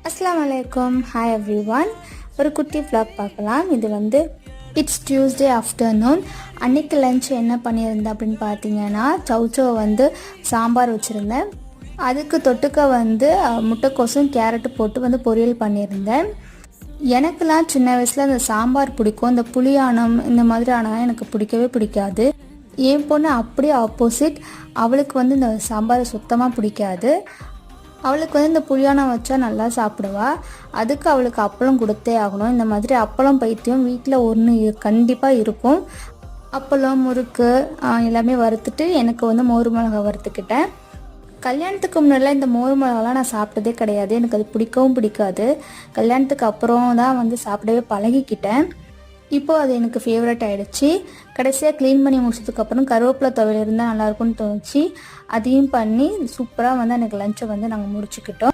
அஸ்ஸலாமு அலைக்கும். Hi everyone. ஒரு குட்டி vlog பார்க்கலாம். இது வந்து இட்ஸ் டியூஸ்டே ஆஃப்டர்நூன். அன்றைக்கி லஞ்ச் என்ன பண்ணியிருந்தேன் அப்படின்னு பார்த்தீங்கன்னா, சௌச்சோவை வந்து சாம்பார் வச்சுருந்தேன். அதுக்கு தொட்டுக்க வந்து முட்டைக்கோசும் கேரட்டு போட்டு வந்து பொரியல் பண்ணியிருந்தேன். எனக்கெல்லாம் சின்ன வயசில் அந்த சாம்பார் பிடிக்கும். இந்த புளியானம் இந்த மாதிரி ஆனால் எனக்கு பிடிக்கவே பிடிக்காது. என் பொண்ணு அப்படியே ஆப்போசிட். அவளுக்கு வந்து இந்த சாம்பார் சுத்தமாக பிடிக்காது. அவளுக்கு வந்து இந்த புளியானம் வச்சா நல்லா சாப்பிடுவா. அதுக்கு அவளுக்கு அப்பளம் கொடுத்தே ஆகணும். இந்த மாதிரி அப்பளம் பைத்தியம் வீட்டில் ஒன்று கண்டிப்பாக இருக்கும். அப்பளம் முறுக்கு எல்லாமே வறுத்துட்டு எனக்கு வந்து மோர் மிளகா வறுத்துக்கிட்டேன். கல்யாணத்துக்கு முன்னாடிலாம் இந்த மோர் மிளகாலாம் நான் சாப்பிட்டதே கிடையாது. எனக்கு அது பிடிக்கவும் பிடிக்காது. கல்யாணத்துக்கு அப்புறம் தான் வந்து சாப்பிடவே பழகிக்கிட்டேன். இப்போது அது எனக்கு ஃபேவரட் ஆகிடுச்சு. கடைசியாக க்ளீன் பண்ணி முடிச்சதுக்கப்புறம் கருவேப்பிலை துவையல் இருந்தால் நல்லாயிருக்கும்னு தோணுச்சு. அதையும் பண்ணி சூப்பராக வந்து எனக்கு லஞ்சை வந்து நாங்கள் முடிச்சுக்கிட்டோம்.